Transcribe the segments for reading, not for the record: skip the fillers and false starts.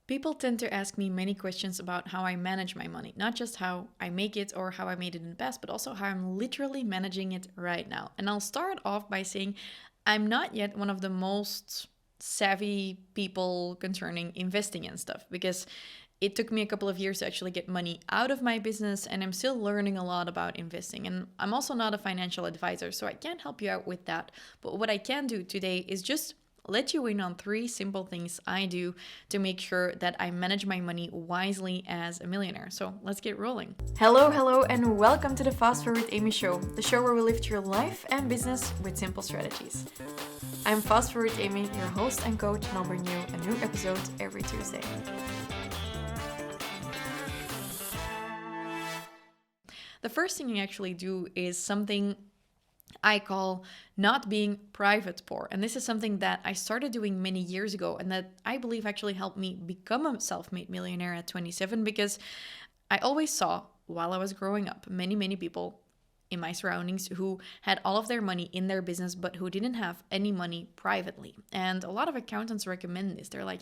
People tend to ask me many questions about how I manage my money, not just how I make it or how I made it in the past, but also how I'm literally managing it right now. And I'll start off by saying I'm not yet one of the most savvy people concerning investing and stuff because it took me a couple of years to actually get money out of my business, and I'm still learning a lot about investing. And I'm also not a financial advisor, so I can't help you out with that. But what I can do today is just let you in on three simple things I do to make sure that I manage my money wisely as a millionaire. So let's get rolling. Hello, and welcome to the Fast Forward Amy Show, the show where we lift your life and business with simple strategies. I'm Fast Forward Amy, your host and coach, and I'll bring you a new episode every Tuesday. The first thing you actually do is something I call not being private poor. And this is something that I started doing many years ago and that I believe actually helped me become a self-made millionaire at 27, because I always saw while I was growing up many people in my surroundings who had all of their money in their business but who didn't have any money privately. And a lot of accountants recommend this. They're like,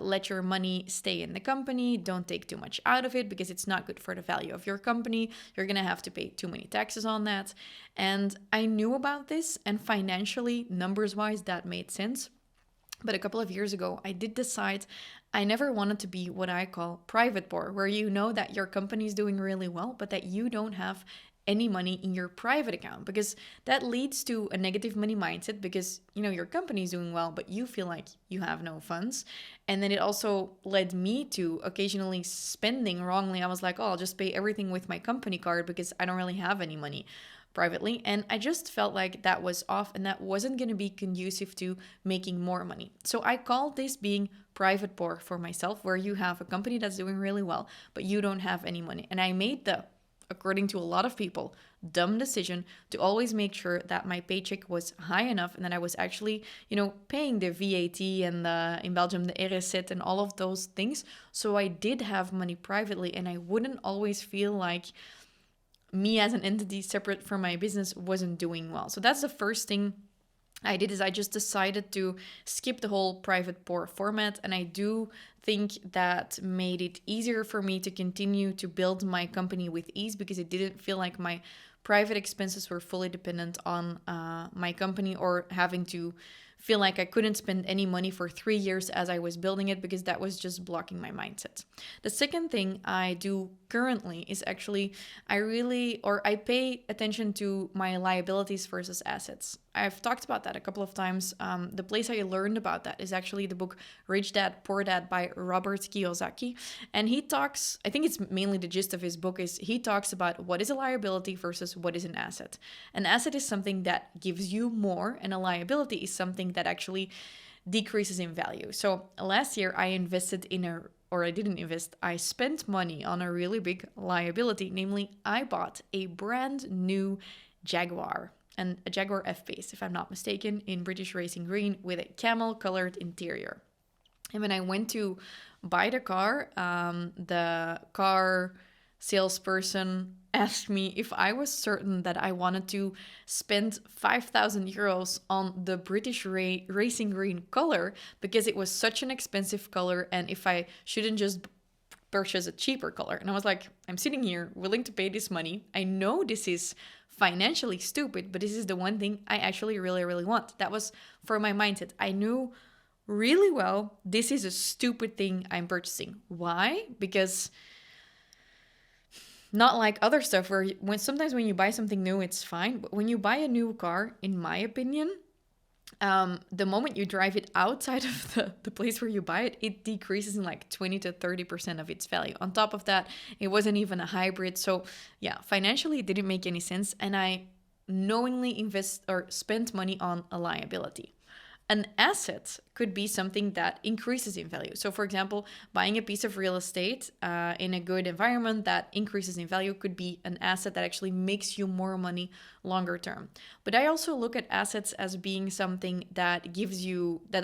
let your money stay in the company. Don't take too much out of it because it's not good for the value of your company. You're going to have to pay too many taxes on that. And I knew about this, and financially, numbers-wise, that made sense. But a couple of years ago, I did decide I never wanted to be what I call private poor, where you know that your company is doing really well, but that you don't have any money in your private account, because that leads to a negative money mindset because your company is doing well but you feel like you have no funds. And then it also led me to occasionally spending wrongly. I was like, oh, I'll just pay everything with my company card because I don't really have any money privately. And I just felt like that was off and that wasn't going to be conducive to making more money. So I called this being private poor for myself, where you have a company that's doing really well but you don't have any money. And I made the, according to a lot of people, dumb decision to always make sure that my paycheck was high enough and that I was actually, paying the VAT and in Belgium, the RSZ and all of those things. So I did have money privately and I wouldn't always feel like me as an entity separate from my business wasn't doing well. So that's the first thing I did, is I just decided to skip the whole private poor format. And I do think that made it easier for me to continue to build my company with ease, because it didn't feel like my private expenses were fully dependent on my company, or having to feel like I couldn't spend any money for 3 years as I was building it, because that was just blocking my mindset. The second thing I do currently is actually I pay attention to my liabilities versus assets. I've talked about that a couple of times. The place I learned about that is actually the book Rich Dad, Poor Dad by Robert Kiyosaki. And he talks, I think it's mainly the gist of his book, is he talks about what is a liability versus what is an asset. An asset is something that gives you more, and a liability is something that actually decreases in value. So last year I I spent money on a really big liability. Namely, I bought a brand new Jaguar, and a Jaguar F-Pace, if I'm not mistaken, in British racing green with a camel colored interior. And when I went to buy the car salesperson asked me if I was certain that I wanted to spend 5,000 euros on the British racing green color, because it was such an expensive color, and if I shouldn't just purchase a cheaper color. And I was like, I'm sitting here willing to pay this money. I know this is financially stupid, but this is the one thing I actually really want. That was for my mindset. I knew really well this is a stupid thing I'm purchasing. Why? Because not like other stuff where sometimes when you buy something new, it's fine. But when you buy a new car, in my opinion, the moment you drive it outside of the place where you buy it, it decreases in like 20 to 30% of its value. On top of that, it wasn't even a hybrid. So yeah, financially, it didn't make any sense. And I knowingly spent money on a liability. An asset could be something that increases in value. So for example, buying a piece of real estate in a good environment that increases in value could be an asset that actually makes you more money longer term. But I also look at assets as being something that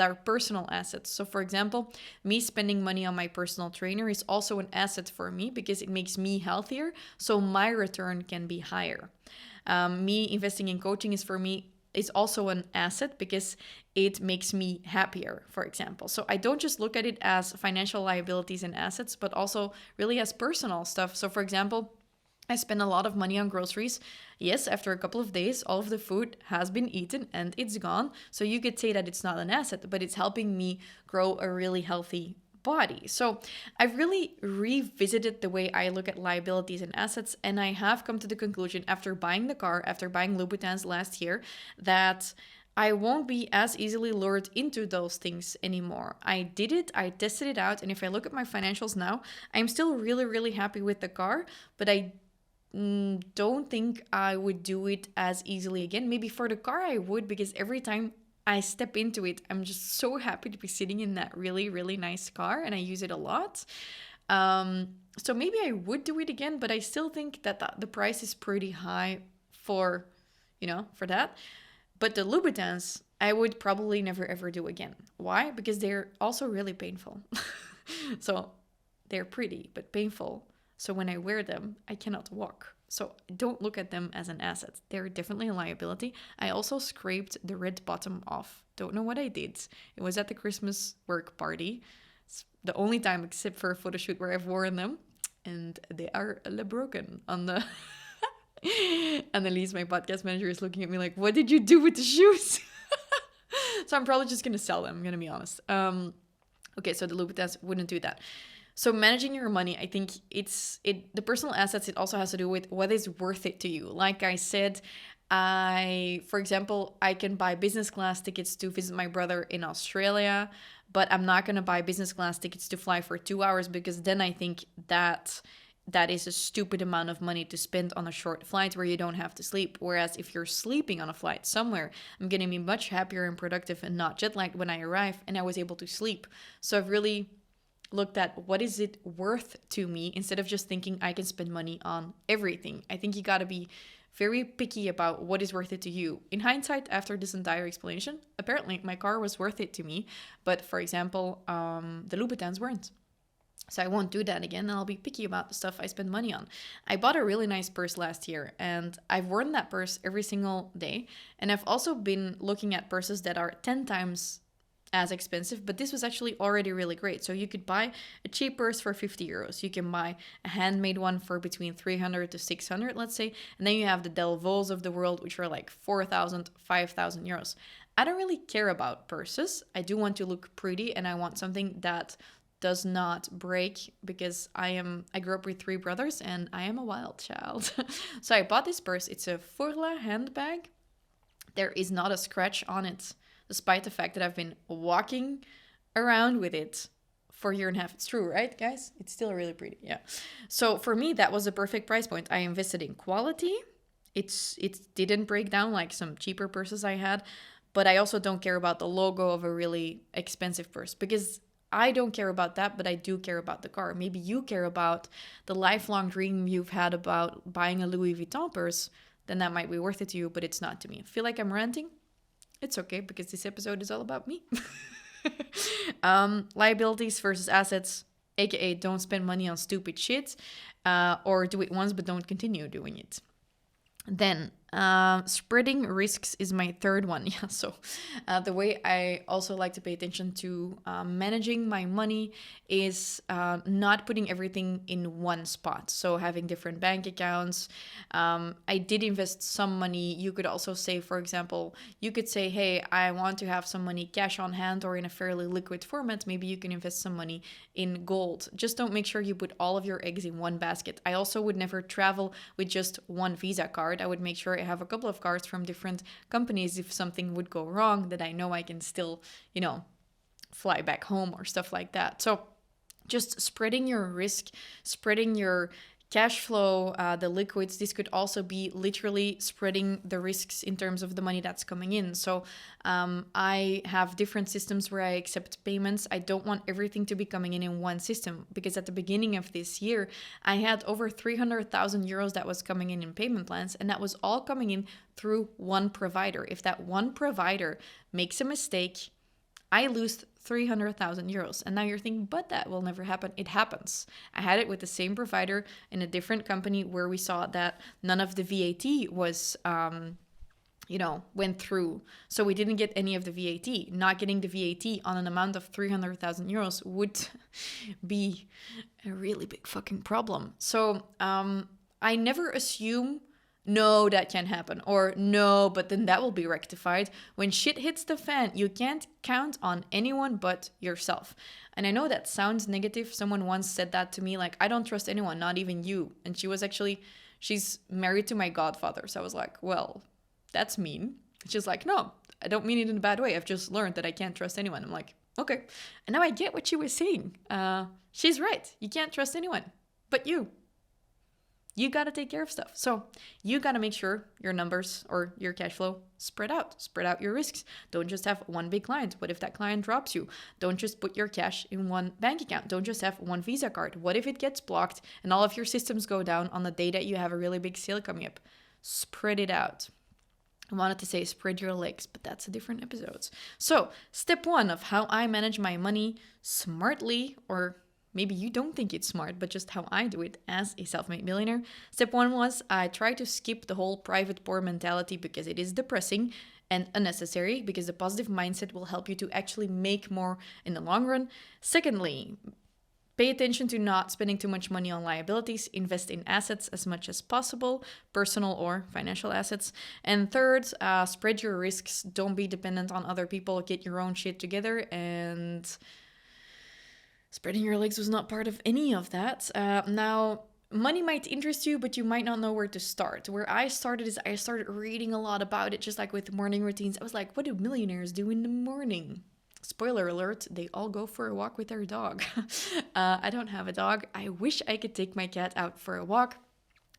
are personal assets. So for example, me spending money on my personal trainer is also an asset for me because it makes me healthier, so my return can be higher. Me investing in coaching is for me is also an asset because it makes me happier, for example. So I don't just look at it as financial liabilities and assets, but also really as personal stuff. So for example, I spend a lot of money on groceries. Yes, after a couple of days, all of the food has been eaten and it's gone. So you could say that it's not an asset, but it's helping me grow a really healthy body. So I've really revisited the way I look at liabilities and assets, and I have come to the conclusion after buying the car, after buying Louboutins last year, that I won't be as easily lured into those things anymore. I did it, I tested it out, and if I look at my financials now, I'm still really, really happy with the car, but I don't think I would do it as easily again. Maybe for the car I would, because every time I step into it, I'm just so happy to be sitting in that really, really nice car, and I use it a lot. So maybe I would do it again, but I still think that the price is pretty high for, for that. But the Louboutins, I would probably never ever do again. Why? Because they're also really painful. So they're pretty, but painful. So when I wear them, I cannot walk. So don't look at them as an asset. They're definitely a liability. I also scraped the red bottom off. Don't know what I did. It was at the Christmas work party. It's the only time except for a photo shoot where I've worn them. And they are broken on the... Annalise, my podcast manager, is looking at me like, what did you do with the shoes? So I'm probably just going to sell them, I'm going to be honest. Okay, so the Louboutins wouldn't do that. So managing your money, I think the personal assets, it also has to do with what is worth it to you. Like I said, for example, I can buy business class tickets to visit my brother in Australia, but I'm not going to buy business class tickets to fly for 2 hours, because then I think that is a stupid amount of money to spend on a short flight where you don't have to sleep. Whereas if you're sleeping on a flight somewhere, I'm going to be much happier and productive and not jet lagged when I arrive, and I was able to sleep. So I've really looked at what is it worth to me instead of just thinking I can spend money on everything. I think you got to be very picky about what is worth it to you. In hindsight, after this entire explanation, apparently my car was worth it to me. But for example, the Louboutins weren't. So I won't do that again, and I'll be picky about the stuff I spend money on. I bought a really nice purse last year, and I've worn that purse every single day. And I've also been looking at purses that are 10 times as expensive, but this was actually already really great. So you could buy a cheap purse for 50 euros. You can buy a handmade one for between 300 to 600, let's say. And then you have the Delvaux of the world, which are like 4,000, 5,000 euros. I don't really care about purses. I do want to look pretty, and I want something that does not break, because I grew up with 3 brothers and I am a wild child. So I bought this purse. It's a Furla handbag. There is not a scratch on it, despite the fact that I've been walking around with it for a year and a half. It's true, right, guys? It's still really pretty, yeah. So for me, that was a perfect price point. I invested in quality. It didn't break down like some cheaper purses I had, but I also don't care about the logo of a really expensive purse, because I don't care about that, but I do care about the car. Maybe you care about the lifelong dream you've had about buying a Louis Vuitton purse, then that might be worth it to you, but it's not to me. I feel like I'm ranting. It's okay, because this episode is all about me. Liabilities versus assets, aka don't spend money on stupid shit, or do it once but don't continue doing it. Then spreading risks is my third one. Yeah, so the way I also like to pay attention to managing my money is not putting everything in one spot. So having different bank accounts. I did invest some money. You could also say, for example, you could say, hey, I want to have some money cash on hand or in a fairly liquid format. Maybe you can invest some money in gold. Just don't make sure you put all of your eggs in one basket. I also would never travel with just one Visa card. I would make sure I have a couple of cards from different companies if something would go wrong, that I know I can still, fly back home or stuff like that. So just spreading your risk, spreading your cash flow, the liquids. This could also be literally spreading the risks in terms of the money that's coming in. So I have different systems where I accept payments. I don't want everything to be coming in one system, because at the beginning of this year, I had over 300,000 euros that was coming in payment plans, and that was all coming in through one provider. If that one provider makes a mistake, I lose 300,000 euros. And now you're thinking, but that will never happen. It happens. I had it with the same provider in a different company where we saw that none of the VAT was went through. So we didn't get any of the VAT. Not getting the VAT on an amount of 300,000 euros would be a really big fucking problem. So I never assume, no, that can happen, or no, but then that will be rectified. When shit hits the fan, you can't count on anyone but yourself. And I know that sounds negative. Someone once said that to me, like, I don't trust anyone, not even you. And she's married to my godfather. So I was like, well, that's mean. She's like, no, I don't mean it in a bad way. I've just learned that I can't trust anyone. I'm like, okay. And now I get what she was saying. She's right. You can't trust anyone but you. You got to take care of stuff. So you got to make sure your numbers or your cash flow spread out your risks. Don't just have one big client. What if that client drops you? Don't just put your cash in one bank account. Don't just have one Visa card. What if it gets blocked and all of your systems go down on the day that you have a really big sale coming up? Spread it out. I wanted to say spread your legs, but that's a different episode. So step 1 of how I manage my money smartly, or maybe you don't think it's smart, but just how I do it as a self-made millionaire. Step 1 was I try to skip the whole private poor mentality because it is depressing and unnecessary, because the positive mindset will help you to actually make more in the long run. Secondly, pay attention to not spending too much money on liabilities. Invest in assets as much as possible, personal or financial assets. And third, spread your risks. Don't be dependent on other people. Get your own shit together. And spreading your legs was not part of any of that. Now, money might interest you, but you might not know where to start. Where I started is I started reading a lot about it, just like with morning routines. I was like, what do millionaires do in the morning? Spoiler alert, they all go for a walk with their dog. I don't have a dog. I wish I could take my cat out for a walk,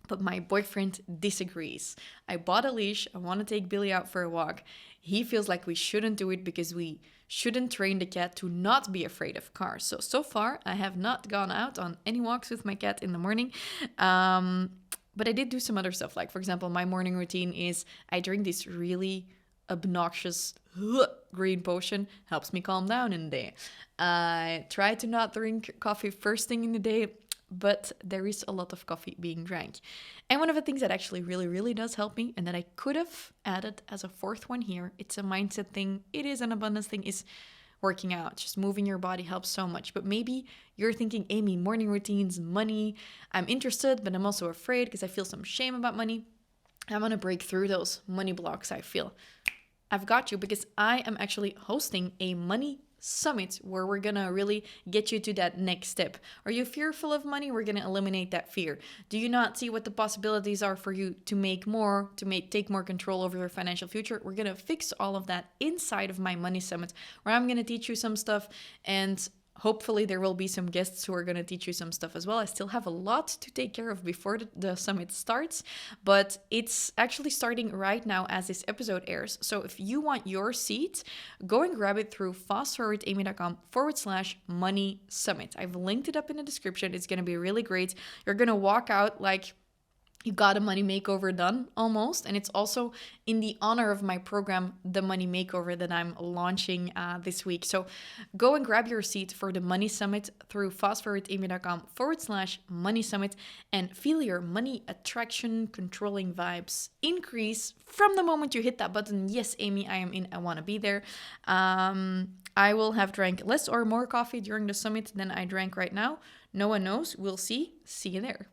but my boyfriend disagrees. I bought a leash. I want to take Billy out for a walk. He feels like we shouldn't do it because we shouldn't train the cat to not be afraid of cars. So far, I have not gone out on any walks with my cat in the morning. But I did do some other stuff. Like, for example, my morning routine is I drink this really obnoxious green potion. Helps me calm down in the day. I try to not drink coffee first thing in the day, but there is a lot of coffee being drank. And one of the things that actually really, really does help me, and that I could have added as a fourth one here, it's a mindset thing, it is an abundance thing, is working out. Just moving your body helps so much. But maybe you're thinking, Amy, morning routines, money, I'm interested, but I'm also afraid because I feel some shame about money. I want to break through those money blocks I feel. I've got you, because I am actually hosting a money summit where we're gonna really get you to that next step. Are you fearful of money? We're gonna eliminate that fear. Do you not see what the possibilities are for you to make more, take more control over your financial future? We're gonna fix all of that inside of my money summit, where I'm gonna teach you some stuff, and hopefully there will be some guests who are going to teach you some stuff as well. I still have a lot to take care of before the summit starts, but it's actually starting right now as this episode airs. So if you want your seat, go and grab it through fastforwardamy.com/money summit. I've linked it up in the description. It's going to be really great. You're going to walk out like you got a money makeover done almost. And it's also in the honor of my program, The Money Makeover, that I'm launching this week. So go and grab your seat for the Money Summit through fastforwardamy.com/money summit, and feel your money attraction controlling vibes increase from the moment you hit that button. Yes, Amy, I am in. I want to be there. I will have drank less or more coffee during the summit than I drank right now. No one knows. We'll see. See you there.